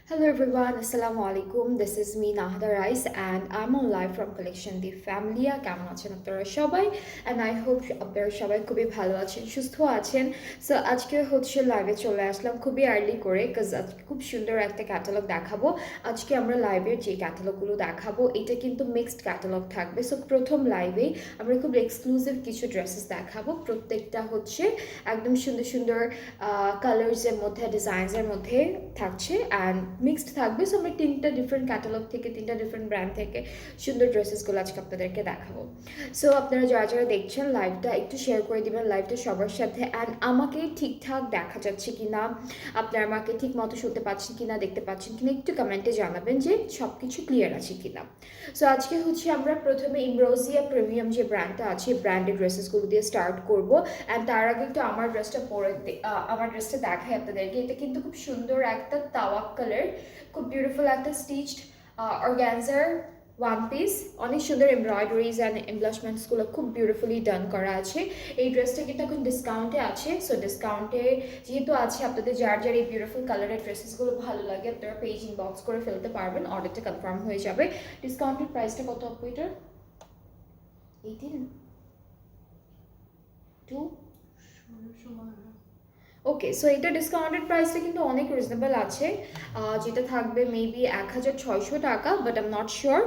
Hello everyone, Assalamu alaikum. This is me Nahda Rice and I'm on live from Collection The Family. কেমন আছেন আপনারা সবাই? And I hope আপনারা সবাই খুবই ভালো আছেন, সুস্থ আছেন। সো আজকে হচ্ছে লাইভে চলে আসলাম খুবই আর্লি করে কাজ আজকে খুব সুন্দর একটা ক্যাটালগ দেখাবো। আজকে আমরা লাইভের যে ক্যাটালগুলো দেখাবো এটা কিন্তু মিক্সড ক্যাটালগ থাকবে। সো প্রথম লাইভেই আমরা খুব এক্সক্লুসিভ কিছু ড্রেসেস দেখাবো। প্রত্যেকটা হচ্ছে একদম সুন্দর সুন্দর কালার্সের মধ্যে ডিজাইনসের মধ্যে থাকছে অ্যান্ড মিক্সড থাকবে। সো আমরা তিনটা ডিফারেন্ট ক্যাটালগ থেকে তিনটা ডিফারেন্ট ব্র্যান্ড থেকে সুন্দর ড্রেসেসগুলো আজকে আপনাদেরকে দেখাবো। সো আপনারা যারা যারা দেখছেন লাইভটা একটু শেয়ার করে দিবেন লাইভটা সবার সাথে। অ্যান্ড আমাকে ঠিকঠাক দেখা যাচ্ছে কি না, আপনারা আমাকে ঠিক মতো শুনতে পাচ্ছেন কি না, দেখতে পাচ্ছেন কি না, একটু কমেন্টে জানাবেন যে সব কিছু ক্লিয়ার আছে কি না। সো আজকে হচ্ছে আমরা প্রথমে ইমরোজিয়া প্রিমিয়াম যে ব্র্যান্ডটা আছে ব্র্যান্ডেড ড্রেসেসগুলো দিয়ে স্টার্ট করবো। অ্যান্ড তার আগে একটু আমার ড্রেসটা আমার ড্রেসটা দেখাই আপনাদেরকে। এটা কিন্তু খুব সুন্দর একটা তাওয়াক কালার, খুব বিউটিফুল একটা স্টিচড অর্গ্যানজার ওয়ান পিস, অনেক সুন্দর এমব্রয়ডারিজ অ্যান্ড এমব্লাশমেন্টসগুলো খুব বিউটিফুলি ডান করা আছে। এই ড্রেসটা কিন্তু এখন ডিসকাউন্টে আছে। সো ডিসকাউন্টে যেহেতু আছে, আপনাদের যার যার এই বিউটিফুল কালারের ড্রেসেসগুলো ভালো লাগে আপনারা পেজ ইনবক্স করে ফেলতে পারবেন, অর্ডারটা কনফার্ম হয়ে যাবে। ডিসকাউন্টের প্রাইসটা কত আপু এটার? 18 2 ওকে। সো এটা ডিসকাউন্টেড প্রাইসটা কিন্তু অনেক রিজনেবল আছে, যেটা থাকবে মেবি 1600 টাকা, but I am not sure.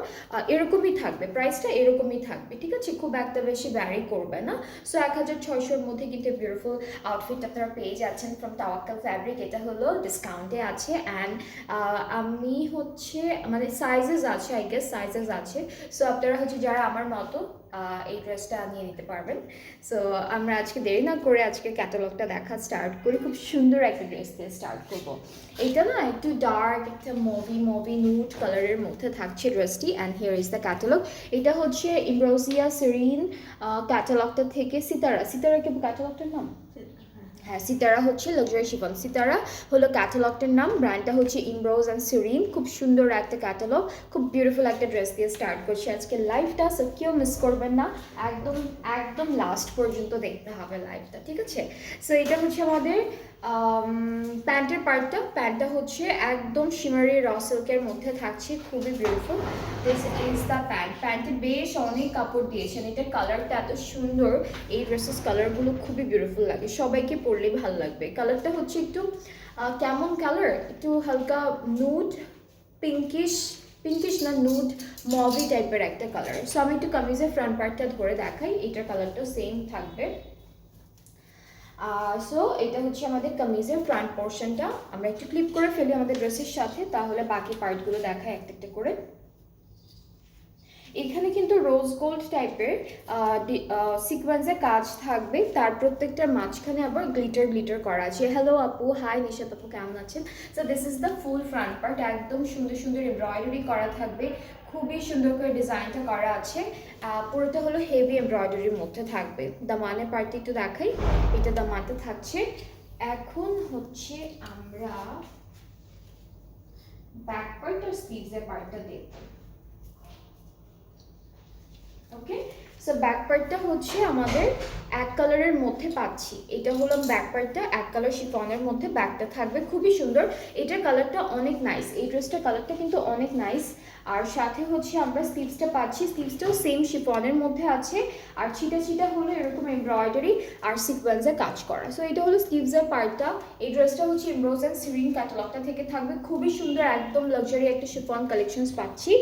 এরকমই থাকবে প্রাইসটা, এরকমই থাকবে, ঠিক আছে, খুব একটা বেশি ভ্যারি করবে না। সো 1600-র মধ্যে কিন্তু বিউটিফুল আউটফিট আপনারা পেয়ে যাচ্ছেন ফ্রম তাওয়াক্কাল ফ্যাব্রিক। এটা হলো ডিসকাউন্টে আছে। অ্যান্ড আমি হচ্ছে মানে সাইজেস আছে, আই গেস সাইজেস আছে। সো আপনারা হচ্ছে যারা আমার মতো এই ড্রেসটা নিয়ে নিতে পারবেন। সো আমরা আজকে দেরি না করে আজকে ক্যাটালগটা দেখা স্টার্ট করি। খুব সুন্দর একটা ড্রেস দিয়ে স্টার্ট করব। এটা না একটু ডার্ক একটা মুভি নুড কালারের মধ্যে থাকছে ড্রেসটি। And here is the catalogue. এটা হচ্ছে ইমরোজিয়া সেরিন ক্যাটালগটা থেকে সিতারা কি ক্যাটালগটার নাম? হ্যাঁ, সিতারা হচ্ছে লাক্সারি শিফন। সিতারা হলো ক্যাটালগটার নাম, ব্র্যান্ডটা হচ্ছে ইমরোজ অ্যান্ড সিরিন। খুব সুন্দর একটা ক্যাটালগ, খুব বিউটিফুল একটা ড্রেস দিয়ে স্টার্ট করছি আজকে লাইভটা। সো কেউ মিস করবেন না, একদম একদম লাস্ট পর্যন্ত দেখতে হবে লাইভটা, ঠিক আছে? সো এটা হচ্ছে আমাদের প্যান্টের পার্টটা। প্যান্টটা হচ্ছে একদম শিমারি র সিল্কের মধ্যে থাকছে, খুবই beautiful. This is the pant. প্যান্টে বেশ অনেক কাপড় দিয়েছেন, এটার কালারটা এত সুন্দর। এই ড্রেসেস কালারগুলো খুবই বিউটিফুল লাগে, সবাইকে পরলেই ভালো লাগবে। কালারটা হচ্ছে একটু কেমন কালার, একটু হালকা নুড পিঙ্কিশ, পিঙ্কিশ না নুড মভি টাইপের একটা কালার। সো আমি একটু কামিজের ফ্রন্ট পার্টটা ধরে দেখাই, এটার কালারটাও সেম থাকবে। সো এটা হচ্ছে আমাদের কামিজের ফ্রন্ট পোর্শনটা। আমরা একটু ক্লিপ করে ফেলি আমাদের ড্রেসের সাথে, তাহলে বাকি পার্টগুলো দেখায় একটা একটা করে। এখানে কিন্তু রোজ গোল্ড টাইপের সিকোয়েন্সের কাজ থাকবে, তার প্রত্যেকটার মাঝখানে আবার গ্লিটার গ্লিটার করা আছে। হ্যালো আপু, হাই নিশাত আপু, কেমন আছেন? So this is the full front part, একদম সুন্দর সুন্দর এমব্রয়ডারি করা থাকবে, খুবই সুন্দর করে ডিজাইনটা করা আছে। পুরোটা হলো হেভি এমব্রয়ডারির মধ্যে থাকবে। দামানের পার্টটা একটু দেখাই, এটা দামানটা থাকছে। এখন হচ্ছে আমরা ব্যাক পার্ট আর স্লিভসের পার্টটা দেখব। ওকে, সো ব্যাক পার্টটা হচ্ছে আমাদের এক কালারের মধ্যে পাচ্ছি। এটা হলো ব্যাক পার্টটা, এক কালার শিফনের মধ্যে ব্যাকটা থাকবে, খুবই সুন্দর। এটার কালারটা অনেক নাইস, এই ড্রেসটার কালারটা কিন্তু অনেক নাইস। আর সাথে হচ্ছে আমরা স্লিভসটা পাচ্ছি, স্লিভসটাও সেম শিফনের মধ্যে আছে। আর ছিটা ছিটা হলো এরকম এমব্রয়ডারি আর সিকোয়েন্সে কাজ করা। সো এটা হলো স্লিভসের পার্টটা। এই ড্রেসটা হচ্ছে ইমরোজ অ্যান্ড সিরিন ক্যাটালগটা থেকে থাকবে, খুবই সুন্দর, একদম লাক্সারি একটা শিফন কালেকশনস পাচ্ছি।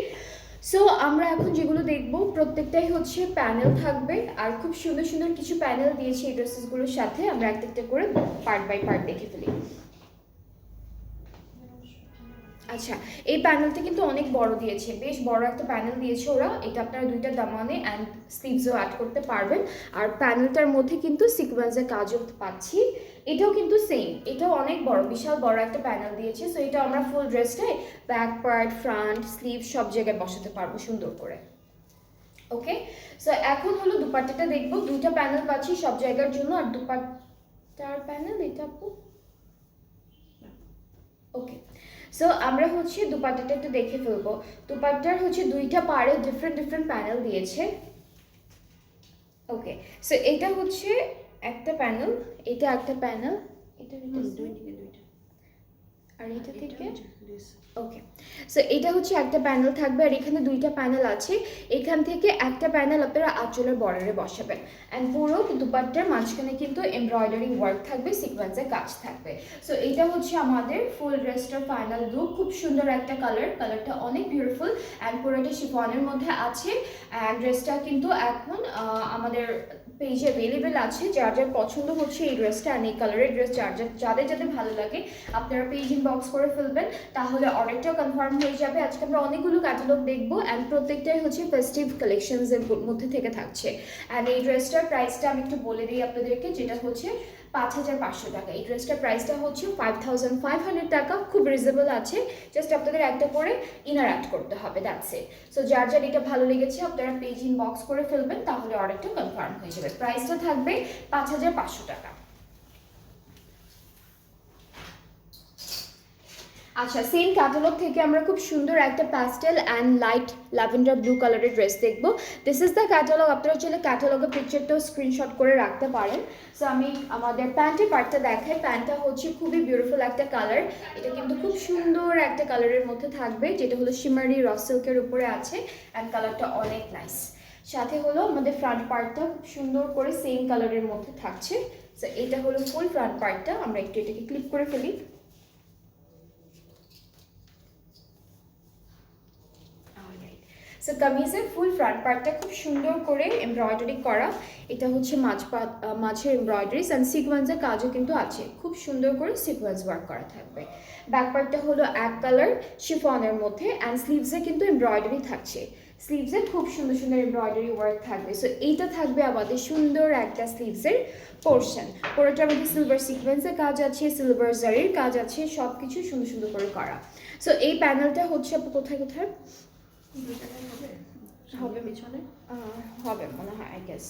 সো আমরা এখন যেগুলো দেখবো প্রত্যেকটাই হচ্ছে প্যানেল থাকবে, আর খুব সুন্দর সুন্দর কিছু প্যানেল দিয়েছে এই ড্রেসেসগুলোর সাথে। আমরা একটা একটা করে পার্ট বাই পার্ট দেখে ফেলি। আচ্ছা, এই প্যানেলটা কিন্তু অনেক বড় দিয়েছে, বেশ বড় একটা প্যানেল দিয়েছে ওরা। এটা আপনারা দুইটা দামানে অ্যান্ড স্লিভসও অ্যাড করতে পারবেন। আর প্যানেলটার মধ্যে কিন্তু সিকোয়েন্সের কাজও পাচ্ছি। এটাও কিন্তু সেম, এটাও অনেক বড়, বিশাল বড় একটা প্যানেল দিয়েছে। সো এটা আমরা ফুল ড্রেসটাই ব্যাক পার্ট, ফ্রন্ট, স্লিভ সব জায়গায় বসাতে পারবো সুন্দর করে। ওকে, সো এখন হলো দুপাট্টাটা দেখবো। দুইটা প্যানেল পাচ্ছি সব জায়গার জন্য, আর দুপাট্টার প্যানেল এটা আপু। ওকে, সো আমরা হচ্ছে দুপাট্টাটা একটু দেখে ফেলবো। দুপাট্টার হচ্ছে দুইটা পাড়ে ডিফারেন্ট ডিফারেন্ট প্যানেল দিয়েছে। ওকে, সো এটা হচ্ছে একটা প্যানেল, এটা একটা প্যানেল, এটা দুইটা, আর এটা থেকে ওকে, সো এটা হচ্ছে একটা প্যানেল থাকবে আর এখানে দুইটা প্যানেল আছে। এখান থেকে একটা প্যানেল আপনারা আঁচলের বর্ডারে বসাবেন অ্যান্ড পুরো দুপাট্টার মাঝখানে কিন্তু এমব্রয়ডারি ওয়ার্ক থাকবে, সিকোয়েন্সের কাজ থাকবে। সো এটা হচ্ছে আমাদের ফুল ড্রেসটার ফাইনাল লুক। খুব সুন্দর একটা কালারটা অনেক বিউটিফুল অ্যান্ড পুরোটা শিফনের মধ্যে আছে। অ্যান্ড ড্রেসটা কিন্তু এখন আমাদের পেজে অ্যাভেলেবেল আছে। যার যার পছন্দ হচ্ছে এই ড্রেসটা অ্যান্ড এই কালারের ড্রেস যাদের যাদের ভালো লাগে আপনারা পেজ ইনবক্স করে ফেলবেন, তাহলে অর্ডারটাও কনফার্ম হয়ে যাবে। আজকে আমরা অনেকগুলো ক্যাটালগ দেখবো অ্যান্ড প্রত্যেকটাই হচ্ছে ফেস্টিভ কালেকশনসের মধ্যে থেকে থাকছে। অ্যান্ড এই ড্রেসটার প্রাইসটা আমি একটু বলে দিই আপনাদেরকে, যেটা হচ্ছে 5500 টাকা। এই ড্রেসটার প্রাইসটা হচ্ছে 5500 টাকা, খুব রিজনেবল আছে। জাস্ট আপনাদের একটা করে ইনার অ্যাড করতে হবে, দ্যাটস ইট। সো যার যার এটা ভালো লেগেছে আপনারা পেজ ইনবক্স করে ফেলবেন, তাহলে অর্ডারটা কনফার্ম হয়ে যাবে। প্রাইসটা থাকবে 5500 টাকা। আচ্ছা, সেম ক্যাটালগ থেকে আমরা খুব সুন্দর একটা pastel and light lavender blue কালারের ড্রেস দেখবো। This is the catalogue. আপনারা চাইলে ক্যাটালগের পিকচারটাও স্ক্রিনশট করে রাখতে পারেন। সো আমি আমাদের প্যান্টের পার্টটা দেখাই। প্যান্টটা হচ্ছে খুবই বিউটিফুল একটা কালার। এটা কিন্তু খুব সুন্দর একটা কালারের মধ্যে থাকবে, যেটা হলো শিমারি র সিল্কের উপরে আছে অ্যান্ড কালারটা অনেক নাইস। সাথে হলো আমাদের ফ্রন্ট পার্টটা খুব সুন্দর করে সেম কালারের মধ্যে থাকছে। সো এটা হলো ফুল ফ্রন্ট পার্টটা। আমরা একটু এটাকে ক্লিপ করে ফেলি। সো কামিজের ফুল ফ্রন্ট পার্টটা খুব সুন্দর করে এমব্রয়ডারি করা। এটা হচ্ছে মাঝের এমব্রয়ডারিজ অ্যান্ড সিকোয়েন্সের কাজও কিন্তু আছে, খুব সুন্দর করে সিকোয়েন্স ওয়ার্ক করা থাকবে। ব্যাক পার্টটা হলো এক কালার শিফনের মধ্যে অ্যান্ড স্লিভসে কিন্তু এমব্রয়ডারি থাকছে। স্লিভসে খুব সুন্দর সুন্দর এমব্রয়ডারি ওয়ার্ক থাকবে। সো এইটা থাকবে আমাদের সুন্দর একটা স্লিভসের পোর্শন। পুরোটার মধ্যে সিলভার সিকোয়েন্সের কাজ আছে, সিলভার জারির কাজ আছে, সব কিছু সুন্দর সুন্দর করে করা। সো এই প্যানেলটা হচ্ছে কোথায় কোথায় হবে পিছনে হবে মনে হয়, আই গেস।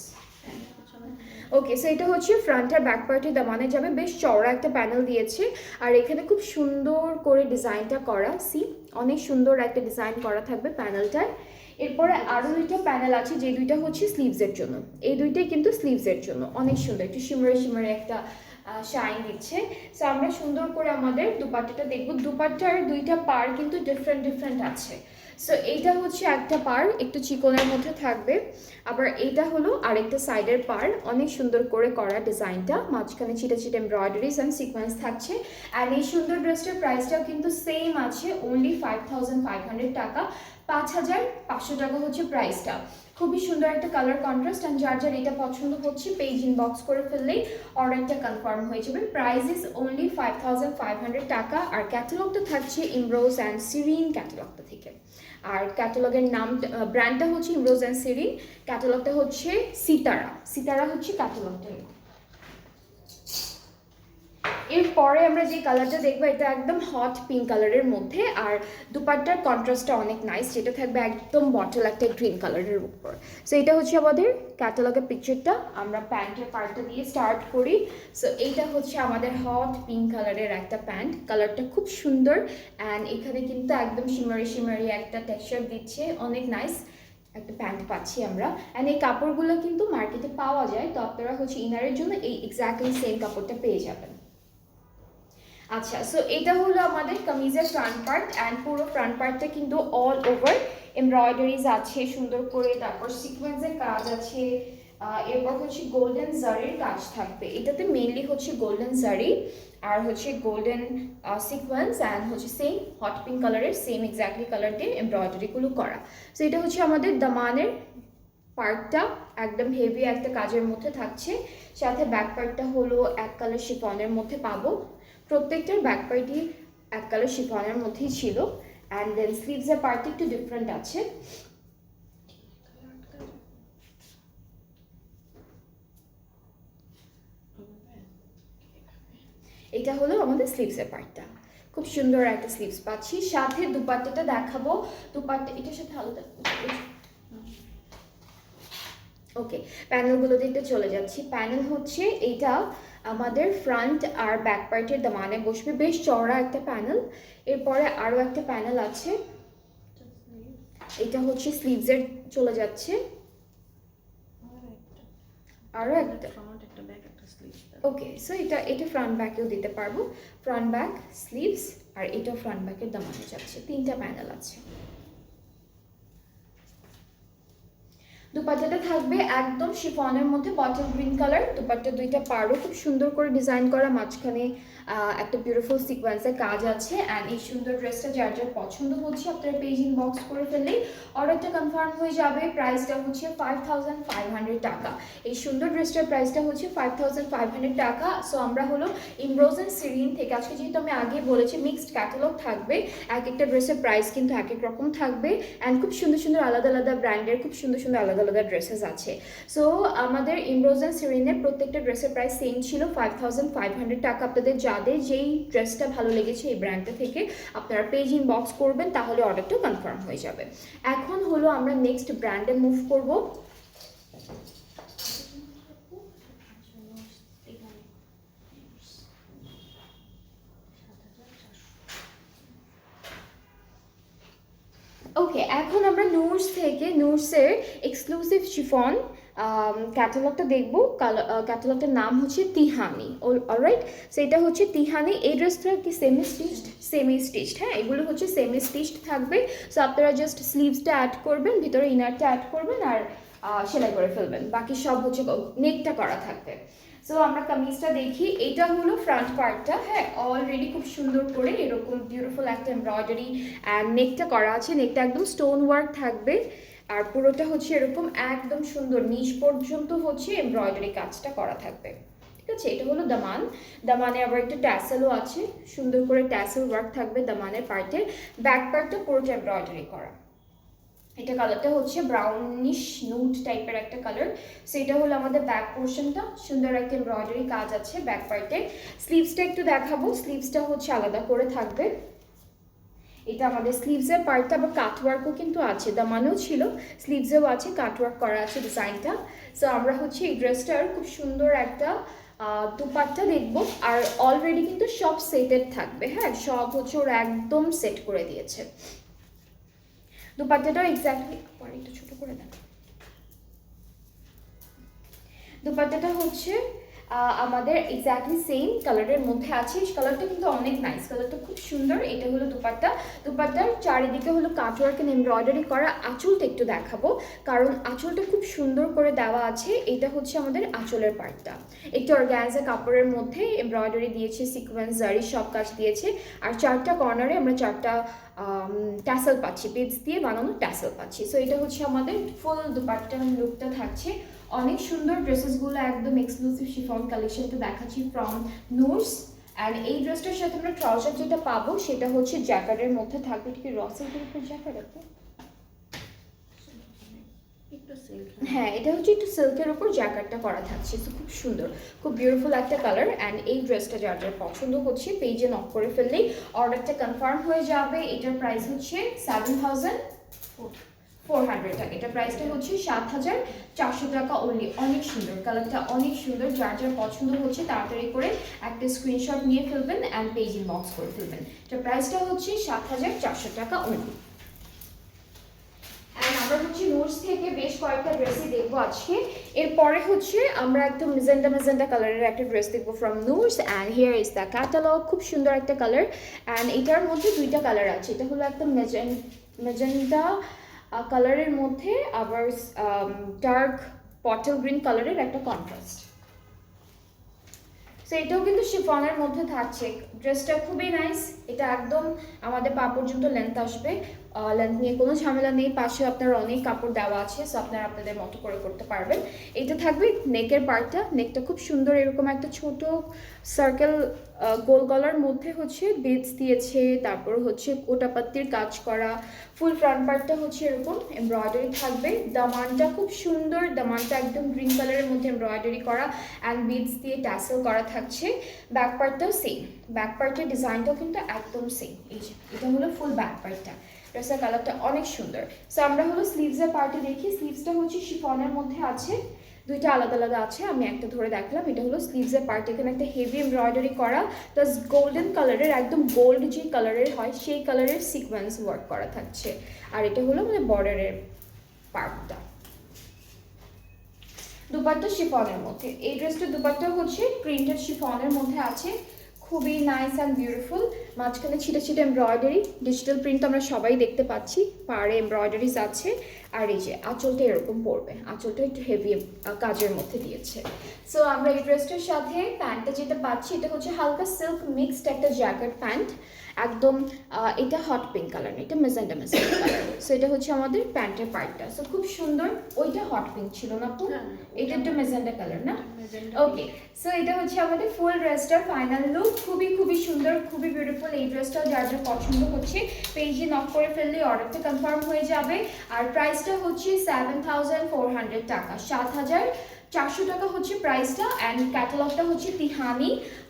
ওকে, সো এটা হচ্ছে ফ্রন্ট আর ব্যাক পার্টে দামানে যাবে। বেশ চওড়া একটা প্যানেল দিয়েছে আর এখানে খুব সুন্দর করে ডিজাইনটা করা। সি, অনেক সুন্দর একটা ডিজাইন করা থাকবে প্যানেলটায়। এরপরে আরও দুইটা প্যানেল আছে, যে দুইটা হচ্ছে স্লিভসের জন্য। এই দুইটাই কিন্তু স্লিভসের জন্য অনেক সুন্দর, একটু শিমারে শিমারে একটা শাইন দিচ্ছে। সো আমরা সুন্দর করে আমাদের দুপাট্টাটা দেখবো। দুপাট্টার দুইটা পার কিন্তু ডিফারেন্ট আছে। সো এইটা হচ্ছে একটা পার, একটু চিকনের মধ্যে থাকবে। আবার এইটা হলো আরেকটা সাইডের পার, অনেক সুন্দর করে করা ডিজাইনটা, মাঝখানে ছিটা ছিটা এমব্রয়ডারিজ অ্যান্ড সিকোয়েন্স থাকছে। অ্যান্ড এই সুন্দর ড্রেসটার প্রাইসটাও কিন্তু সেম আছে, অনলি 5500 টাকা। 5500 টাকা হচ্ছে প্রাইসটা। খুবই সুন্দর একটা কালার কন্ট্রাস্ট অ্যান্ড যার যার এটা পছন্দ হচ্ছে পেজ ইনবক্স করে ফেললেই অর্ডারটা কনফার্ম হয়ে যাবে। প্রাইস ইজ অনলি 5500 টাকা। আর ক্যাটালগটা থাকছে ইমরোজ অ্যান্ড সিরিন ক্যাটালগটা থেকে। আর ক্যাটালগের নাম, ব্র্যান্ডটা হচ্ছে ইমরোজ অ্যান্ড সিরিন, ক্যাটালগটা হচ্ছে সিতারা হচ্ছে ক্যাটালগটা। এরপরে আমরা যে কালারটা দেখবো এটা একদম হট পিঙ্ক কালারের মধ্যে আর দুপাট্টার কন্ট্রাস্টটা অনেক নাইস, যেটা থাকবে একদম বটল একটা গ্রিন কালারের উপর। সো এটা হচ্ছে আমাদের ক্যাটালগের পিকচারটা। আমরা প্যান্টের পার্টটা দিয়ে স্টার্ট করি। সো এইটা হচ্ছে আমাদের হট পিঙ্ক কালারের একটা প্যান্ট, কালারটা খুব সুন্দর অ্যান্ড এখানে কিন্তু একদম শিমারি একটা টেক্সচার দিচ্ছে, অনেক নাইস একটা প্যান্ট পাচ্ছি আমরা। অ্যান্ড এই কাপড়গুলো কিন্তু মার্কেটে পাওয়া যায়, তো আপনারা হচ্ছে ইনারের জন্য এই এক্স্যাক্টলি সেম কাপড়টা পেয়ে যাবেন। আচ্ছা, সো এটা হলো আমাদের কামিজের ফ্রন্ট পার্ট অ্যান্ড পুরো ফ্রন্ট পার্টটা কিন্তু অল ওভার এমব্রয়ডারিজ আছে সুন্দর করে, তারপর সিকোয়েন্সের কাজ আছে। এরপর হচ্ছে গোল্ডেন জারির কাজ থাকবে। এটাতে মেইনলি হচ্ছে গোল্ডেন জারি আর হচ্ছে গোল্ডেন সিকোয়েন্স অ্যান্ড হচ্ছে সেম হট পিঙ্ক কালারের সেম এক্স্যাক্টলি কালার দিয়ে এমব্রয়ডারিগুলো করা। সো এটা হচ্ছে আমাদের দামানের পার্টটা, একদম হেভি একটা কাজের মধ্যে থাকছে। সাথে ব্যাক পার্টটা হলো এক কালার শিফনের মধ্যে পাবো। প্রত্যেকটার ব্যাক পার্টই এক কালার শিফনের মধ্যেই ছিল অ্যান্ড দেন স্লিভসের পার্ট একটু ডিফারেন্ট আছে। এটা হলো আমাদের স্লিভসের পার্টটা, খুব সুন্দর একটা স্লিভস পাচ্ছি। সাথে দুপাট্টাটা দেখাবো। দুপাট্টা এটার সাথে আলাদা। ওকে, প্যানেলগুলোতে একটু চলে যাচ্ছি। প্যানেল হচ্ছে এইটা আমাদের ফ্রন্ট আর ব্যাক পার্টের দামানে বসবে, বেশ চওড়া একটা প্যানেল। এরপরে আরও একটা প্যানেল আছে, এটা হচ্ছে স্লিভসের চলে যাচ্ছে। আরও একটা ওকে, সো এটা ফ্রন্ট ব্যাকেও দিতে পারবো, ফ্রন্ট ব্যাক স্লিভস আর এটা ফ্রন্ট ব্যাকের দামানে যাচ্ছে, 3টা প্যানেল আছে। দুপাট্টাটা থাকবে একদম শিফনের মধ্যে বটল গ্রিন কালার। দুপাট্টা দুইটা পাড়ও খুব সুন্দর করে ডিজাইন করা, মাঝখানে একটা বিউটিফুল সিকোয়েন্সের কাজ আছে। অ্যান্ড এই সুন্দর ড্রেসটা যার যার পছন্দ হচ্ছে আপনারা পেজ ইনবক্স করে ফেললেই অর্ডারটা কনফার্ম হয়ে যাবে। প্রাইসটা হচ্ছে 5500 টাকা। এই সুন্দর ড্রেসটার প্রাইসটা হচ্ছে 5500 টাকা। সো আমরা হলো ইমরোজ এন্ড সিরিন থেকে, আজকে যেহেতু আমি আগে বলেছি মিক্সড ক্যাটালগ থাকবে, এক একটা ড্রেসের প্রাইস কিন্তু এক এক রকম থাকবে। অ্যান্ড খুব সুন্দর সুন্দর আলাদা আলাদা ব্র্যান্ডের খুব সুন্দর সুন্দর আলাদা আলাদা ড্রেসেস আছে। সো আমাদের ইমরোজ এন্ড সিরিনের প্রত্যেকটা ড্রেসের প্রাইস সেম ছিল 5500 টাকা। আপনাদের যাদের যেই ড্রেসটা ভালো লেগেছে এই ব্র্যান্ডটা থেকে আপনারা পেজ ইনবক্স করবেন, তাহলে অর্ডারটা কনফার্ম হয়ে যাবে। এখন হলো আমরা নেক্সট ব্র্যান্ডে মুভ করব। ওকে, এখন আমরা নুরস থেকে নুরসের এক্সক্লুসিভ শিফন ক্যাটালগটা দেখবো। ক্যাটালগটার নাম হচ্ছে তিহানি। অলরাইট, সেটা হচ্ছে তিহানি। এই ড্রেসটা কি সেমি স্টিচড? সেমি স্টিচড, হ্যাঁ, এগুলো হচ্ছে সেমি স্টিচড থাকবে। সো আপনারা জাস্ট স্লিভসটা অ্যাড করবেন, ভিতরে ইনারটা অ্যাড করবেন আর সেলাই করে ফেলবেন, বাকি সব হচ্ছে নেকটা করা থাকবে। সো আমরা কামিজটা দেখি। এটা হলো ফ্রন্ট পার্টটা, হ্যাঁ, অলরেডি খুব সুন্দর করে এরকম বিউটিফুল একটা এমব্রয়ডারি অ্যান্ড নেকটা করা আছে। নেকটা একদম স্টোন ওয়ার্ক থাকবে আর পুরোটা হচ্ছে এরকম একদম সুন্দর নিচ পর্যন্ত হচ্ছে এমব্রয়ডারি কাজটা করা থাকবে। ঠিক আছে, এটা হলো দামান। দামানে আবার একটা ট্যাসেলও আছে, সুন্দর করে ট্যাসেল ওয়ার্ক থাকবে দামানের পার্টে। ব্যাক পার্টটা পুরোটা এমব্রয়ডারি করা। এটা কালারটা হচ্ছে ব্রাউনিশ নুড টাইপের একটা কালার। সো এটা হলো আমাদের ব্যাক পোর্শনটা, সুন্দর একটা এমব্রয়ডারি কাজ আছে ব্যাক পার্টে। স্লিভসটা একটু দেখাবো, স্লিভসটা হচ্ছে আলাদা করে থাকবে। এটা আমাদের স্লিভসের পার্টটা, আবার কাটওয়ার্কও কিন্তু আছে, দামানেও ছিল, স্লিভসেও আছে, কাটওয়ার্ক করা আছে ডিজাইনটা। সো আমরা হচ্ছে এই ড্রেসটার খুব সুন্দর একটা দুপাট্টা দেখবো। আর অলরেডি কিন্তু সব সেটেড থাকবে, হ্যাঁ, সব হচ্ছে ওরা একদম সেট করে দিয়েছে। দুপাট্টাটাও এক্স্যাক্টলি একটু ছোট করে দেন। দুপাট্টাটা হচ্ছে আমাদের এক্স্যাক্টলি সেম কালারের মধ্যে আছে। কালারটা কিন্তু অনেক নাইস, কালারটা খুব সুন্দর। এটা হলো দুপাট্টা। দুপাট্টার চারিদিকে হলো কাটওয়ার্ক এন্ড এমব্রয়ডারি করা। আঁচলটা একটু দেখাবো, কারণ আঁচলটা খুব সুন্দর করে দেওয়া আছে। এটা হচ্ছে আমাদের আঁচলের পার্টটা, একটু অর্গানজা কাপড়ের মধ্যে এমব্রয়ডারি দিয়েছে, সিকোয়েন্স জারি সব কাজ দিয়েছে। আর চারটা কর্নারে আমরা চারটা ট্যাসেল পাচ্ছি, বিডস দিয়ে বানানো ট্যাসেল পাচ্ছি। সো এটা হচ্ছে আমাদের ফুল দুপাট্টার লুকটা থাকছে। অনেক সুন্দর ড্রেসেসগুলো একদম এক্সক্লুসিভ শিফন কালেকশনটা দেখাচ্ছি ফ্রম নুরস। অ্যান্ড এই ড্রেসটার সাথে আমরা ট্রাউজার যেটা পাবো সেটা হচ্ছে জ্যাকেটের মধ্যে থাকবে। ঠিক রসেল টাইপের জ্যাকেট আছে, হ্যাঁ, এটা হচ্ছে একটু সিল্কের উপর জ্যাকেটটা করা থাকছে। তো খুব সুন্দর, খুব বিউটিফুল একটা কালার। অ্যান্ড এই ড্রেসটা যার যার পছন্দ হচ্ছে পেজে নক করে ফেললেই অর্ডারটা কনফার্ম হয়ে যাবে। এটার প্রাইস হচ্ছে 7400 টাকা। এটা প্রাইসটা হচ্ছে 7400 টাকা অনলি। অনেক সুন্দর কালারটা, অনেক সুন্দর। যার যার পছন্দ হচ্ছে তাড়াতাড়ি করে একটা স্ক্রিনশট নিয়ে ফেলবেন অ্যান্ড পেজ ইনবক্স করে ফেলবেন। এটা প্রাইসটা হচ্ছে 7400 টাকা অনলি। আমরা হচ্ছে নুরস থেকে বেশ কয়েকটা ড্রেসই দেখবো আজকে। এরপরে হচ্ছে আমরা একদম মেজেন্টা মেজেন্টা কালারের একটা ড্রেস দেখবো ফ্রম নুরস। And here is the catalogue. খুব সুন্দর একটা কালার। অ্যান্ড এটার মধ্যে দুইটা কালার আছে। এটা হলো একদম মেজেন্টা কালারের মধ্যে আবার ডার্ক পটল গ্রিন কালারের একটা কন্ট্রাস্ট। সো এটাও কিন্তু শিফনের মধ্যে থাকছে। ড্রেসটা খুবই নাইস। এটা একদম আমাদের পা পর্যন্ত লেন্থ আসবে, লেন্থ নিয়ে কোনো ঝামেলা নেই। পাশে আপনার অনেক কাপড় দেওয়া আছে, সো আপনারা আপনাদের মতো করে করতে পারবেন। এটা থাকবে নেকের পার্টটা। নেকটা খুব সুন্দর, এরকম একটা ছোট সার্কেল গোল গলার মধ্যে হচ্ছে বিডস দিয়েছে, তারপর হচ্ছে কোটাপাত্তির কাজ করা। ফুল ফ্রন্ট পার্টটা হচ্ছে এরকম এমব্রয়ডারি থাকবে। দামানটা খুব সুন্দর, দামানটা একদম গ্রিন কালারের মধ্যে এমব্রয়ডারি করা অ্যান্ড বিডস দিয়ে ট্যাসেল করা থাকছে। ব্যাক পার্টটাও সেম, ব্যাক পার্টের ডিজাইনটাও কিন্তু একদম সেম। এই যে এটা হলো ফুল ব্যাক পার্টটা। ড্রেসের কালারটা অনেক সুন্দর। সো আমরা হলো স্লিভসের পার্টে দেখি। স্লিভসটা হচ্ছে শিফনের মধ্যে আছে, দুইটা আলাদা আলাদা আছে, আমি একটা ধরে দেখলাম। এটা হলো স্লিভসের পার্ট। এখানে একটা হেভি এমব্রয়ডারি করা প্লাস গোল্ডেন কালারের, একদম গোল্ড যে কালারের হয় সেই কালারের সিকোয়েন্স ওয়ার্ক করা থাকছে। আর এটা হলো মানে বর্ডারের পার্টটা। দুপাট্টা শিফনের মধ্যে। এই ড্রেসটা দুপাট্টা হচ্ছে প্রিন্টেড শিফনের মধ্যে আছে। খুবই নাইস অ্যান্ড বিউটিফুল। মাঝখানে ছিটে ছিটে এমব্রয়ডারি, ডিজিটাল প্রিন্ট আমরা সবাই দেখতে পাচ্ছি, পাড়ে এমব্রয়ডারিজ আছে। আর এই যে আঁচলটা এরকম পড়বে, আঁচলটা একটু হেভি কাজের মধ্যে দিয়েছে। সো আমরা এই ড্রেসটার সাথে প্যান্টটা যেটা পাচ্ছি এটা হচ্ছে হালকা সিল্ক মিক্সড একটা জ্যাকেট প্যান্ট, একদম এটা হট পিঙ্ক কালার, এটা মেজেন্টা কালার। সো এটা হচ্ছে আমাদের প্যান্টের পার্টটা। সো খুব সুন্দর। ওইটা হট পিঙ্ক ছিল না আপু, এটা একটু মেজেন্টা কালার না? ওকে, সো এটা হচ্ছে আমাদের ফুল ড্রেসটার ফাইনাল লুক। খুবই খুবই সুন্দর, খুবই বিউটিফুল। এই ড্রেসটাও যার যার পছন্দ হচ্ছে পেজে নক করে ফেললে অর্ডারটা কনফার্ম হয়ে যাবে। আর প্রাইসটা হচ্ছে 7400 টাকা, 7400 টাকা হচ্ছে প্রাইসটা। অ্যান্ড ক্যাটালগটা হচ্ছে তিহানি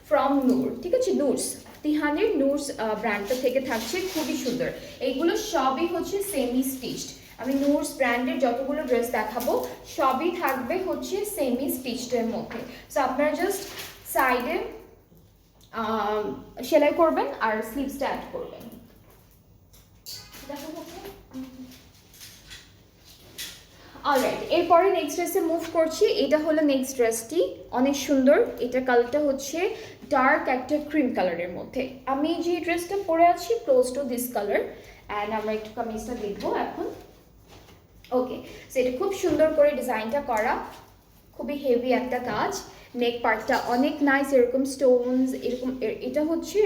ফ্রম নূর, ঠিক আছে, নূরস, তিহানির নূরস ব্র্যান্ডটা থেকে থাকছে। খুবই সুন্দর। এইগুলো সবই হচ্ছে সেমি স্টিচড। আমি নূরস ব্র্যান্ডের যতগুলো ড্রেস দেখাবো সবই থাকবে হচ্ছে সেমি স্টিচডের মধ্যে। সো আপনারা জাস্ট সাইডে সেলাই করবেন আর স্লিভসটা অ্যাড করবেন। অলরাইট, এরপরে নেক্সট ড্রেসে মুভ করছি। এটা হলো নেক্সট ড্রেসটি, অনেক সুন্দর। এটা কালারটা হচ্ছে ডার্ক একটা ক্রিম কালারের মধ্যে। আমি যে ড্রেসটা পরে আছি close to this colour. And আমরা একটু কামিজটা দেখবো এখন। ওকে, সো এটা খুব সুন্দর করে ডিজাইনটা করা, খুবই হেভি একটা কাজ। নেক পার্টটা অনেক নাইস, এরকম স্টোনস, এরকম এটা হচ্ছে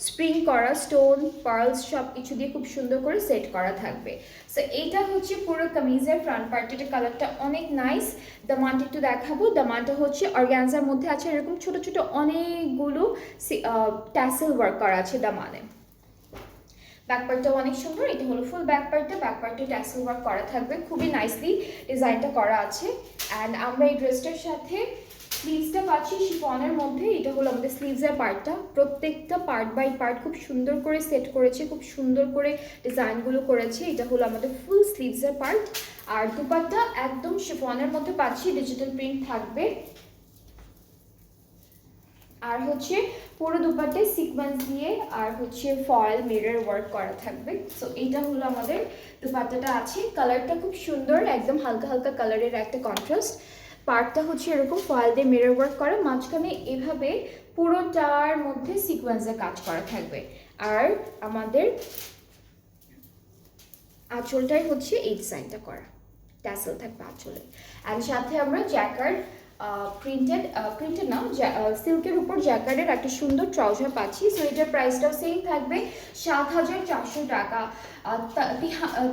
স্প্রিং করা স্টোন পার্লস সব কিছু দিয়ে খুব সুন্দর করে সেট করা থাকবে। সো এইটা হচ্ছে পুরো কামিজের ফ্রন্ট পার্টের কালারটা অনেক নাইস। দামানটা একটু দেখাবো। দামানটা হচ্ছে অর্গানজার মধ্যে আছে, এরকম ছোট ছোট অনেকগুলো ট্যাসেল ওয়ার্ক করা আছে দামানে। ব্যাক পার্টটাও অনেক সুন্দর। এটা হলো ফুল ব্যাক পার্টটা, ব্যাক পার্টে ট্যাসেল ওয়ার্ক করা থাকবে, খুবই নাইসলি ডিজাইনটা করা আছে। অ্যান্ড আমরা এই ড্রেসটার সাথে স্লিভসটা পাচ্ছি শিফনের মধ্যে। এটা হলো আমাদের স্লিভসের পার্টটা, প্রত্যেকটা পার্ট বাই পার্ট খুব সুন্দর করে সেট করেছে, খুব সুন্দর করে ডিজাইনগুলো করেছে। এটা হলো আমাদের ফুল স্লিভসের পার্ট। আর দুপাট্টা একদম শিফনের মধ্যে পাচ্ছি, ডিজিটাল প্রিন্ট থাকবে। আর হচ্ছে পুরো দুপাট্টায় সিকোয়েন্স দিয়ে আর হচ্ছে ফয়েল মিরর ওয়ার্ক করা থাকবে। সো এইটা হলো আমাদের দুপাট্টাটা আছে। কালারটা খুব সুন্দর, একদম হালকা হালকা কালারের একটা কন্ট্রাস্ট। পার্টটা হচ্ছে এরকম ফয়েল দিয়ে মিরর ওয়ার্ক করা, মাঝখানে এভাবে পুরোটার মধ্যে সিকোয়েন্সে কাজ করা থাকবে। আর আমাদের আঁচলটাই হচ্ছে এই ডিজাইনটা করা, ট্যাসেল থাকবে আঁচলে। অ্যান্ড সাথে আমরা জ্যাকার্ড প্রিন্টেড না, সিল্কের উপর জ্যাকার্ডের একটা সুন্দর ট্রাউজার পাচ্ছি। সো এটার প্রাইসটাও সেম থাকবে 7400 টাকা।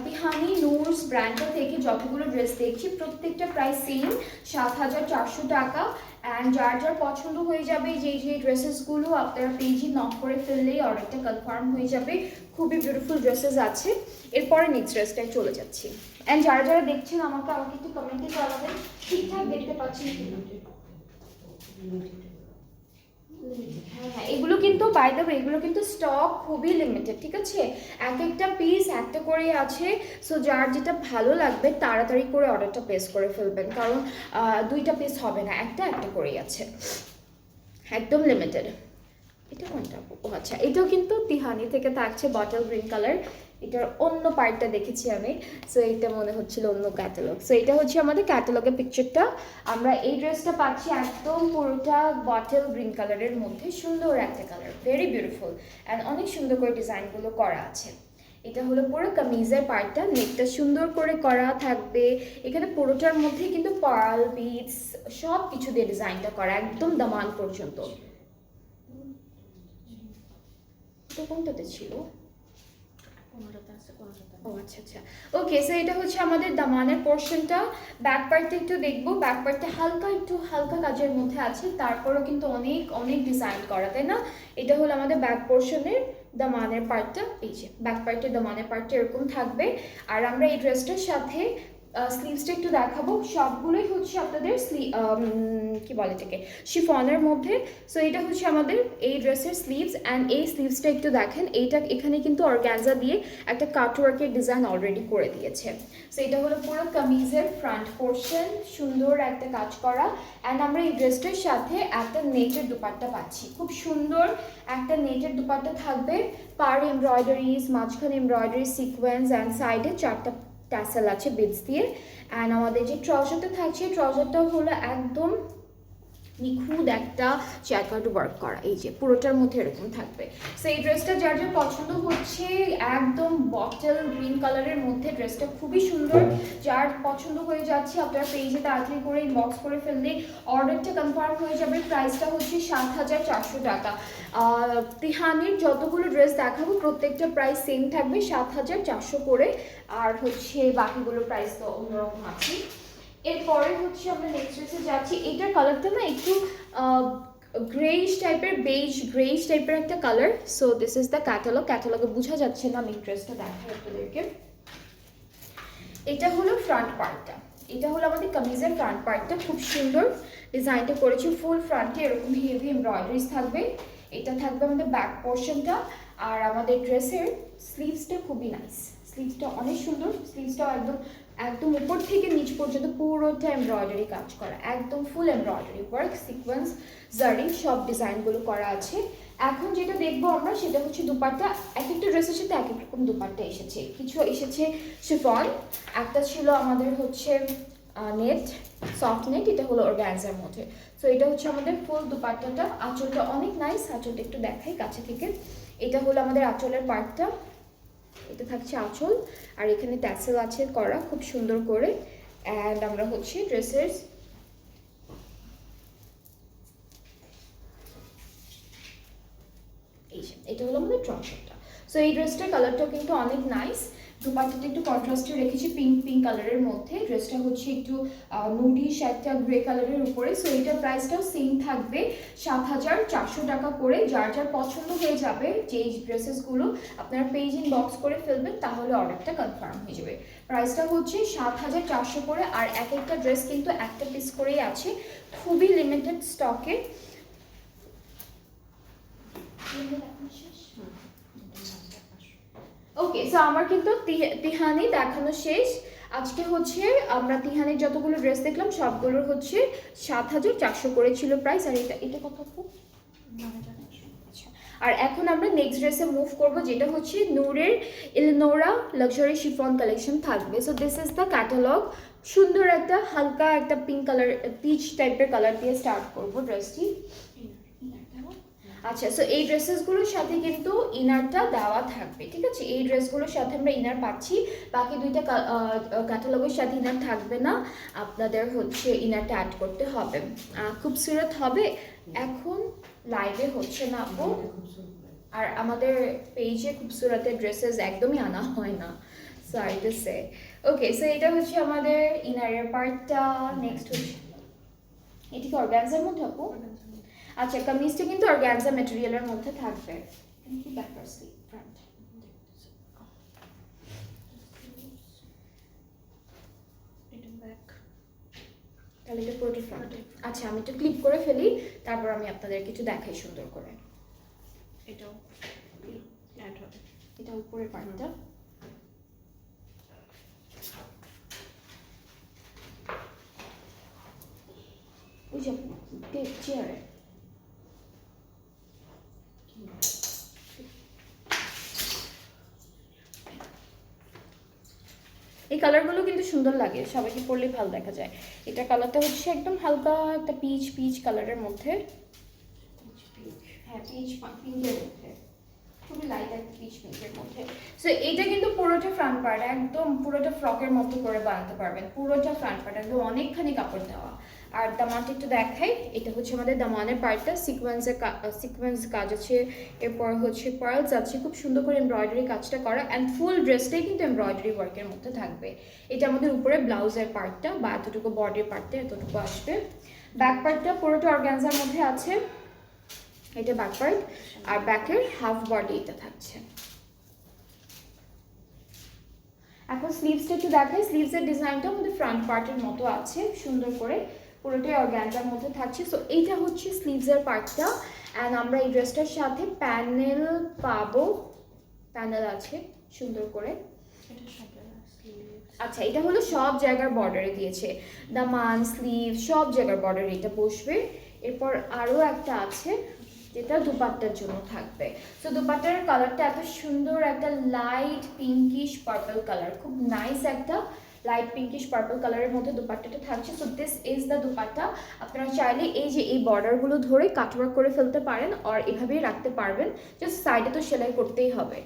তিহানি নূরস ব্র্যান্ডটা থেকে যতগুলো ড্রেস দেখছি প্রত্যেকটা প্রাইস সেম 7400 টাকা। অ্যান্ড যার যার পছন্দ হয়ে যাবে যে ড্রেসেসগুলো আপনারা পেজে নক করে ফেললেই অর্ডারটা কনফার্ম হয়ে যাবে। খুবই বিউটিফুল ড্রেসেস আছে। এরপরে নেক্সট ড্রেসটায় চলে যাচ্ছি। অ্যান্ড যারা যারা দেখছেন আমাকে একটু কমেন্টে জানাবেন ঠিকঠাক দেখতে পাচ্ছেন কিনা। হ্যাঁ, এগুলো কিন্তু বাই দ্য ওয়ে এগুলো কিন্তু স্টক খুবই লিমিটেড, ঠিক আছে? এক একটা পিস একটা করে আছে। সো যার যেটা ভালো লাগবে তাড়াতাড়ি করে অর্ডারটা প্লেস করে ফেলবেন, কারণ দুইটা পিস হবে না, একটা একটা করেই আছে, একদম লিমিটেড। এটা কোনটা? ও আচ্ছা, এটাও কিন্তু তিহানি থেকে থাকছে বটল গ্রিন কালার। এটার অন্য পার্টটা দেখেছি আমি, সো এটা মনে হচ্ছিল অন্য ক্যাটালগ। সো এটা হচ্ছে আমাদের ক্যাটালগের পিকচারটা। আমরা এই ড্রেসটা পাচ্ছি একদম পুরোটা বটল গ্রিন কালারের মধ্যে, সুন্দর একটা কালার, ভেরি বিউটিফুল। অ্যান্ড অনেক সুন্দর করে ডিজাইনগুলো করা আছে। এটা হলো পুরো কামিজের পার্টটা, নেকটা সুন্দর করে করা থাকবে। এখানে পুরোটার মধ্যে কিন্তু পার্ল বিটস সব কিছু দিয়ে ডিজাইনটা করা একদম দামান পর্যন্ত। কোনটাতে ছিল? ও আচ্ছা আচ্ছা, ওকে। সো এটা হচ্ছে আমাদের দামানের পোর্শনটা। ব্যাক পার্টটা একটু দেখবো। ব্যাক পার্টটা একটু হালকা কাজের মধ্যে আছে, তারপরও কিন্তু অনেক অনেক ডিজাইন করা, তাই না? এটা হলো আমাদের ব্যাক পোর্শনের দামানের পার্টটা। এই যে ব্যাক পার্টের দামানের পার্টটা এরকম থাকবে। আর আমরা এই ড্রেসটার সাথে স্লিভসটা একটু দেখাবো। সবগুলোই হচ্ছে আপনাদের কি বলে এটাকে, শিফনের মধ্যে। সো এটা হচ্ছে আমাদের এই ড্রেসের স্লিভস। অ্যান্ড এই স্লিভসটা একটু দেখেন, এইটা এখানে কিন্তু অর্গানজা দিয়ে একটা কাটওয়ার্কের ডিজাইন অলরেডি করে দিয়েছে। সো এটা হলো পুরো কামিজের ফ্রন্ট পোর্শন, সুন্দর একটা কাজ করা। অ্যান্ড আমরা এই ড্রেসটার সাথে একটা নেটের দুপাট্টা পাচ্ছি, খুব সুন্দর একটা নেটের দুপাট্টা থাকবে। পার এমব্রয়ডারিজ, মাঝখানে এমব্রয়ডারি সিকোয়েন্স, অ্যান্ড সাইডে 4টা ট্যাসেল আছে বিডস দিয়ে। অ্যান্ড আমাদের যে ট্রাউজারটা থাকছে, ট্রাউজারটা হলো একদম নিখুঁত একটা জ্যাকার্ড ওয়ার্ক করা, এই যে পুরোটার মধ্যে এরকম থাকবে। সো এই ড্রেসটা যার যার পছন্দ হচ্ছে, একদম বটল গ্রিন কালারের মধ্যে ড্রেসটা খুবই সুন্দর। যার পছন্দ হয়ে যাচ্ছে আপনারা পেজে তাড়াতাড়ি করে ইনবক্স করে ফেললে অর্ডারটা কনফার্ম হয়ে যাবে। প্রাইসটা হচ্ছে ৭,৪০০ টাকা। তিহানির যতগুলো ড্রেস দেখাবো প্রত্যেকটা প্রাইস সেম থাকবে ৭,৪০০ করে, আর হচ্ছে বাকিগুলো প্রাইস তো অন্যরকম আছে। এরপরে হচ্ছে আমরা নেক্সট ড্রেসে যাচ্ছি। এটার কালারটা না একটু গ্রেইশ টাইপের, বেজ গ্রেইশ টাইপের একটা colour. So this is the ক্যাটালগে বোঝা যাচ্ছে না, আমি ড্রেসটা দেখাই আপনাদেরকে। এটা হলো ফ্রন্ট পার্টটা, এটা হলো আমাদের কামিজের ফ্রন্ট পার্টটা, খুব সুন্দর ডিজাইনটা করেছি। ফুল ফ্রন্টে এরকম হেভি এমব্রয়ডারিজ থাকবে। এটা থাকবে আমাদের ব্যাক পোর্শনটা। আর আমাদের ড্রেসের স্লিভসটা খুবই নাইস, স্লিভসটা অনেক সুন্দর। স্লিভসটাও একদম একদম উপর থেকে নিচ পর্যন্ত পুরোটা এমব্রয়ডারি কাজ করা, একদম ফুল এমব্রয়ডারি ওয়ার্ক, সিকোয়েন্স, জারি সব ডিজাইনগুলো করা আছে। এখন যেটা দেখবো আমরা সেটা হচ্ছে দুপাট্টা। এক একটা ড্রেসের সাথে এক এক রকম দুপাট্টা এসেছে। কিছু এসেছে শিফন, একটা ছিল আমাদের হচ্ছে নেট, সফট নেট, এটা হলো অর্গানজার মধ্যে। সো এটা হচ্ছে আমাদের ফুল দুপাট্টাটা। আঁচলটা অনেক নাইস, আঁচলটা একটু দেখাই কাছে থেকে। এটা হলো আমাদের আঁচলের পার্টটা, এটা থাকছে আঁচল, আর এখানে ট্যাসেল আছে করা খুব সুন্দর করে। অ্যান্ড আমরা হচ্ছে ড্রেসের এটা হলো আমাদের ট্রাউজারটা। সো এই ড্রেসটার কালারটাও কিন্তু অনেক নাইস। দুপাট্টাটা একটু কন্ট্রাস্টে রেখেছি পিঙ্ক কালারের মধ্যে। ড্রেসটা হচ্ছে একটু নুডিশ একটা গ্রে কালারের উপরে। সো এটার প্রাইসটাও সেম থাকবে ৭,৪০০ টাকা করে। যার যার পছন্দ হয়ে যাবে যে এই ড্রেসেসগুলো আপনারা পেজ ইনবক্স করে ফেলবেন, তাহলে অর্ডারটা কনফার্ম হয়ে যাবে। প্রাইসটা হচ্ছে ৭,৪০০ করে। আর এক একটা ড্রেস কিন্তু একটা পিস করেই আছে, খুবই লিমিটেড স্টকে। ওকে, সো আমার কিন্তু তিহানি দেখানো শেষ। আজকে হচ্ছে আমরা তিহানির যতগুলো ড্রেস দেখলাম সবগুলোর হচ্ছে ৭,৪০০ করে ছিল প্রাইস। আর এটা কত? আর এখন আমরা নেক্সট ড্রেসে মুভ করব, যেটা হচ্ছে নূরের ইলনোরা লাক্সারি শিফন কালেকশন থাকবে। So this is the catalogue. সুন্দর একটা হালকা একটা পিঙ্ক কালার, পিচ টাইপের কালার দিয়ে স্টার্ট করবো ড্রেসটি। আচ্ছা, সো এই ড্রেসেসগুলোর সাথে কিন্তু ইনারটা দেওয়া থাকবে, ঠিক আছে? এই ড্রেসগুলোর সাথে আমরা ইনার পাচ্ছি। বাকি দুইটা ক্যাটালগের সাথে ইনার থাকবে না, আপনাদের হচ্ছে ইনারটা অ্যাড করতে হবে। খুবসুরত হবে। এখন লাইভে হচ্ছে না আপু, আর আমাদের পেজে খুবসুরতের ড্রেসেস একদমই আনা হয় না, sorry to say. Okay, so এটা হচ্ছে আমাদের ইনারের পার্টটা। নেক্সট হচ্ছে এটি কি অর্গানজার মধ্যে আপু? আচ্ছা, কামিজটা কিন্তু অর্গানজা ম্যাটেরিয়ালের মধ্যে থাকবে। কি ব্যাপার স্লিভ ফ্রন্ট, এটা ব্যাক, তাহলে এটা পুরোটা ফ্রন্ট। আচ্ছা, আমি একটু ক্লিপ করে ফেলি, তারপর আমি আপনাদের কিছু দেখাই সুন্দর করে। এটাও অ্যাড হবে, এটা উপরের পার্টটা। ওই যে চেয়ারে এই কালারগুলো কিন্তু সুন্দর লাগে, সবাইকে পরলে ভালো দেখা যায়। এটা কালারটা হচ্ছে একদম হালকা একটা পিচ কালারের মধ্যে। হ্যাঁ, পিঙ্কের মধ্যে, খুবই লাইট একটা পিঙ্কের মধ্যে। সো এটা কিন্তু পুরোটা ফ্রন্ট পার্ট, একদম পুরোটা ফ্রকের মতো করে বানাতে পারবেন। পুরোটা ফ্রন্ট পার্ট, একদম অনেকখানি কাপড় দেওয়া। আর দামানটা একটু দেখাই, এটা হচ্ছে আমাদের দামানের পার্টটা। সিকোয়েন্স কাজ আছে, এরপর হচ্ছে পার্লস আছে, খুব সুন্দর করে এমব্রয়ডারি কাজটা করা। অ্যান্ড ফুল ড্রেসটাই কিন্তু এমব্রয়ডারি ওয়ার্কের মধ্যে থাকবে। এটা আমাদের উপরে ব্লাউজের পার্টটা, বা এতটুকু বডির পার্টটা এতটুকু আসবে। ব্যাক পার্টটা পুরোটা অর্গানজার মধ্যে আছে, এটা ব্যাক পার্ট। আর ব্যাকের হাফ বডি এটা থাকছে। এখন স্লিভসটা একটু দেখাই। স্লিভসের ডিজাইনটা আমাদের ফ্রন্ট পার্টের মতো আছে, সুন্দর করে পুরোটাই অর্গানজার মধ্যে থাকছে। সো এইটা হচ্ছে স্লিভসের পার্টটা। অ্যান্ড আমরা এই ড্রেসটার সাথে প্যানেল পাবো, প্যানেল আছে সুন্দর করে। আচ্ছা, এটা হলো সব জায়গার বর্ডারে দিয়েছে, দামান স্লিভ সব জায়গার বর্ডারে এটা বসবে। এরপর আরও একটা আছে যেটা দুপাট্টার জন্য থাকবে। তো দুপাট্টার কালারটা এত সুন্দর, একটা লাইট পিঙ্কিশ পার্পল কালার, খুব নাইস একটা লাইট পিঙ্কিশ পার্পল কালারের মধ্যে দুপাট্টাটা থাকছে। So this is the dupatta. আপনারা চাইলে এই যে এই বর্ডারগুলো ধরে কাটওয়ার্ক করে ফেলতে পারেন আর এভাবেই রাখতে পারবেন, জাস্ট সাইডে তো সেলাই করতেই হবে।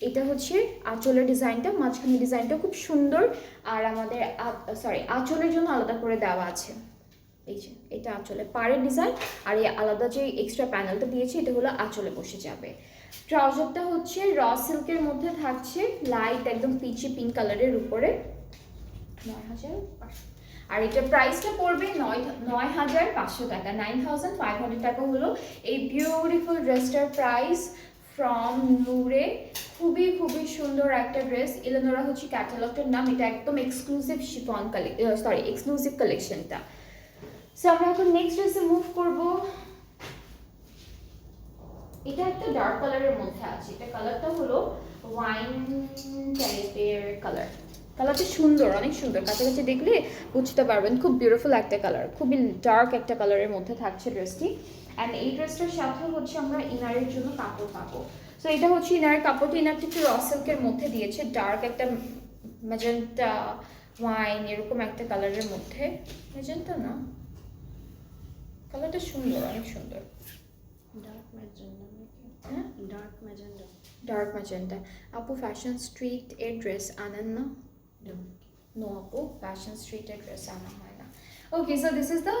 এটা হচ্ছে আঁচলের ডিজাইনটা, মাঝখানে ডিজাইনটা খুব সুন্দর। আর আমাদের আঁচলের জন্য আলাদা করে দেওয়া আছে, এই যে এটা আঁচলে পাড়ের ডিজাইন। আর এই আলাদা যে এক্সট্রা প্যানেলটা দিয়েছি এটা হলো আঁচলে বসে যাবে। ট্রাউজারটা হচ্ছে র সিল্কের মধ্যে থাকছে, লাইট একদম পিচি পিঙ্ক কালারের উপরে, 9,500। আর এটার প্রাইসটা পড়বে 9,500 টাকা, 9,500 টাকা হলো এই বিউটিফুল ড্রেসটার প্রাইস ফ্রম নূরে। খুবই খুবই সুন্দর একটা ড্রেস। ইলেনোরা হচ্ছে ক্যাটালগটার নাম, এটা একদম এক্সক্লুসিভ শিফন এক্সক্লুসিভ কালেকশনটা। সো আমরা এখন নেক্সট ড্রেসে মুভ করব। এটা একটা ডার্ক কালারের মধ্যে আছে, এটা কালারটা হলো ওয়াইন টাইপের কালার। কালারটা সুন্দর, অনেক সুন্দর, কাছাকাছি দেখলে বুঝতে পারবেন। খুব বিউটিফুল একটা কালার, খুবই ডার্ক একটা কালারের মধ্যে থাকছে ড্রেসটি। অ্যান্ড এই ড্রেসটার সাথে হচ্ছে আমরা ইনারের জন্য কাপড় পাবো। সো এটা হচ্ছে ইনারের কাপড়টা, ইনারটা একটু র সিল্কের মধ্যে দিয়েছে, ডার্ক একটা ম্যাজেন্টা ওয়াইন এরকম একটা কালারের মধ্যে। ম্যাজেন্টা না, কালারটা সুন্দর, অনেক সুন্দর। ডার্ক ম্যাজেন্ডা নাকি? হ্যাঁ, ডার্ক ম্যাজেন্ডা। Dark magenta. আপু ফ্যাশন স্ট্রিট এর ড্রেস আনেন না? নো আপু, ফ্যাশন স্ট্রিটের ড্রেস আনা হয় না। Okay, so this is the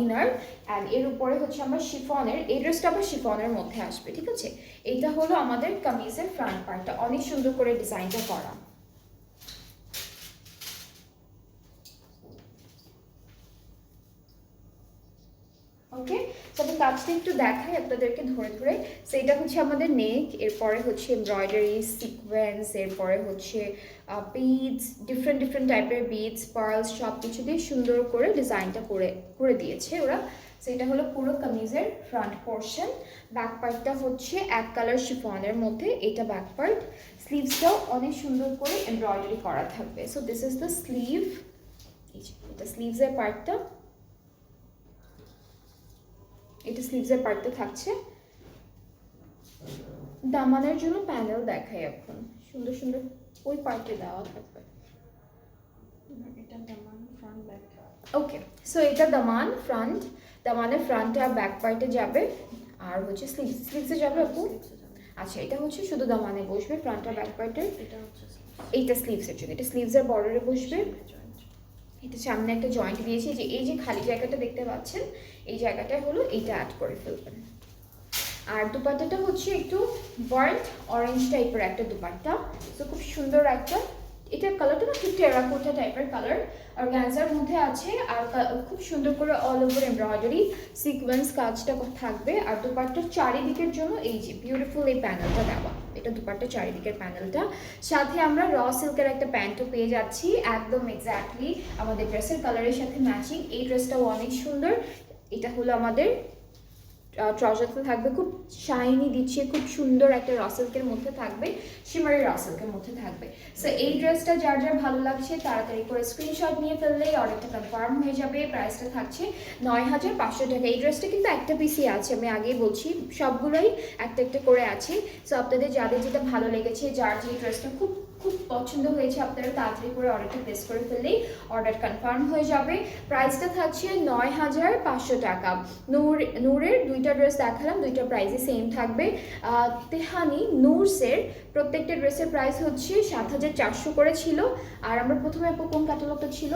inner. And এর উপরে হচ্ছে আমরা শিফনের, এই ড্রেসটা আবার শিফনের মধ্যে আসবে, ঠিক আছে? এইটা হলো আমাদের কামিজের ফ্রন্ট পার্টটা, অনেক সুন্দর করে ডিজাইনটা করা। ওকে, তবে কাজটা একটু দেখাই আপনাদেরকে ধরে ধরে। সো এটা হচ্ছে আমাদের নেক, এরপরে হচ্ছে এমব্রয়ডারি, সিকোয়েন্স, এরপরে হচ্ছে বিডস, ডিফারেন্ট ডিফারেন্ট টাইপের বিডস, পার্লস, সব কিছু দিয়ে সুন্দর করে ডিজাইনটা করে দিয়েছে ওরা। সো এটা হলো পুরো কামিজের ফ্রন্ট পোর্শন। ব্যাক পার্টটা হচ্ছে এক কালার শিফনের মধ্যে, এটা ব্যাক পার্ট। স্লিভসটাও অনেক সুন্দর করে এমব্রয়ডারি করা থাকবে। So this is the sleeve, এটা স্লিভসের পার্টটা, এটা স্লিভসের পার্টটা থাকছে। দামানের জন্য প্যানেল দেখাই এখন, সুন্দর সুন্দর ওই পার্টে দেওয়া থাকবে। এটা দামান ফ্রন্ট ব্যাক। ওকে, সো এটা দামান ফ্রন্ট, দামানের ফ্রন্টে আর ব্যাক পার্টে যাবে। আর হচ্ছে স্লিভসে যাবে আপু? আচ্ছা, এটা হচ্ছে শুধু দামানে বসবে, ফ্রন্ট আর ব্যাক পার্টে। এটা হচ্ছে এইটা স্লিভসের জন্য, এটা স্লিভসের বর্ডারে বসবে। এটা সামনে একটা জয়েন্ট দিয়েছি, যে এই যে খালি জায়গাটা দেখতে পাচ্ছেন এই জায়গাটা হলো এইটা অ্যাড করে ফেলবেন। আর দুপাট্টাটা হচ্ছে একটু বার্ন্ট অরেঞ্জ টাইপের একটা দুপাট্টা। তো খুব সুন্দর একটা, এটা কালারটা না একটু টেরাকোটা টাইপের কালার, অর্গানজার মধ্যে আছে। আর খুব সুন্দর করে অল ওভার এমব্রয়ডারি সিকোয়েন্স কাজটা থাকবে। আর দুপাট্টার চারিদিকের জন্য এই যে বিউটিফুল এই প্যানেলটা দেওয়া, এটা দুপাট্টার চারিদিকের প্যানেলটা। সাথে আমরা র সিল্কের একটা প্যান্টও পেয়ে যাচ্ছি, একদম এক্স্যাক্টলি আমাদের ড্রেসের কালারের সাথে ম্যাচিং। এই ড্রেসটাও অনেক সুন্দর। এটা হলো আমাদের ট্রাউজারটা, থাকবে খুব শাইনি দিচ্ছে, খুব সুন্দর একটা র সিল্কের মধ্যে থাকবে, শিমারি র সিল্কের মধ্যে থাকবে। সো এই ড্রেসটা যার যার ভালো লাগছে তাড়াতাড়ি করে স্ক্রিনশট নিয়ে ফেললেই অর্ডারটা কনফার্ম হয়ে যাবে। প্রাইসটা থাকছে 9,500 টাকা। এই ড্রেসটা কিন্তু একটা পিসই আছে, আমি আগেই বলছি, সবগুলোই একটা একটা করে আছে। সো আপনাদের যাদের যেটা ভালো লেগেছে, যার যে ড্রেসটা খুব খুব পছন্দ হয়েছে, আপনারা তাড়াতাড়ি করে অর্ডারটা প্লেস করে ফেললেই অর্ডার কনফার্ম হয়ে যাবে। প্রাইসটা থাকছে 9,500 টাকা। নূরের দুইটা ড্রেস দেখালাম, দুইটা প্রাইসই সেম থাকবে। তেহানি নূরসের প্রত্যেকটা ড্রেসের প্রাইস হচ্ছে 7,400 করে ছিল। আর আমরা প্রথমে কোন ক্যাটালগটা ছিল,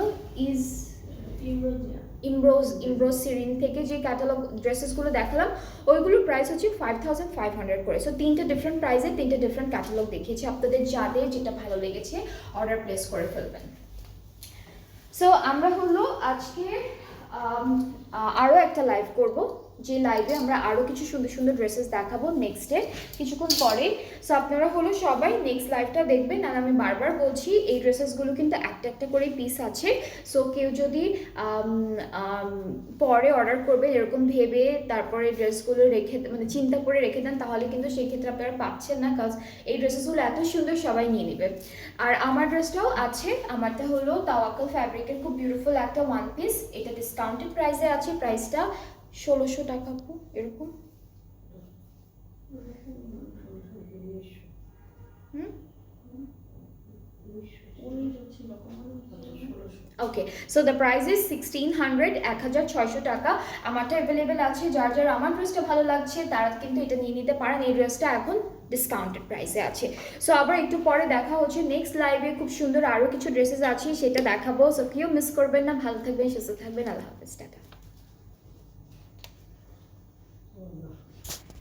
ইমব্রোজ সিরিন থেকে যে ক্যাটালগ ড্রেসেসগুলো দেখালাম, ওইগুলোর প্রাইস হচ্ছে 5,500 করে। সো তিনটে ডিফারেন্ট প্রাইসে তিনটে ডিফারেন্ট ক্যাটালগ দেখিয়েছি, আপনাদের যাদের যেটা ভালো লেগেছে অর্ডার প্লেস করে ফেলবেন। সো আমরা হলো আজকে আরও একটা লাইভ করব, যে লাইভে আমরা আরও কিছু সুন্দর সুন্দর ড্রেসেস দেখাবো নেক্সট ডে কিছুক্ষণ পরে। সো আপনারা হলো সবাই নেক্সট লাইভটা দেখবেন। আর আমি বারবার বলছি, এই ড্রেসেসগুলো কিন্তু একটা একটা করে পিস আছে। সো কেউ যদি পরে অর্ডার করবে এরকম ভেবে তারপরে ড্রেসগুলো রেখে, মানে চিন্তা করে রেখে দেন, তাহলে কিন্তু সেই ক্ষেত্রে আপনারা পাচ্ছেন না, কাজ এই ড্রেসেসগুলো এত সুন্দর সবাই নিয়ে নেবে। আর আমার ড্রেসটাও আছে, আমারটা হলো তাওয়াক্কাল ফ্যাব্রিকের খুব বিউটিফুল একটা ওয়ান পিস। এটা ডিসকাউন্টেড প্রাইসে আছে, প্রাইসটা 1,600 টাকা এরকম। ওকে, সো দ্য প্রাইস ইজ 1600, 1600 টাকা। আমারটা অ্যাভেলেবেল আছে, যার যার আমার ড্রেসটা ভালো লাগছে তারা কিন্তু এটা নিয়ে নিতে পারেন। এই ড্রেসটা এখন ডিসকাউন্টেড প্রাইসে আছে। সো আবার একটু পরে দেখা হচ্ছে নেক্সট লাইভে, খুব সুন্দর আরও কিছু ড্রেসেস আছে সেটা দেখাবো। সো কেউ মিস করবেন না, ভালো থাকবেন, সুস্থ থাকবেন, আল্লাহ হাফেজ, টাটা।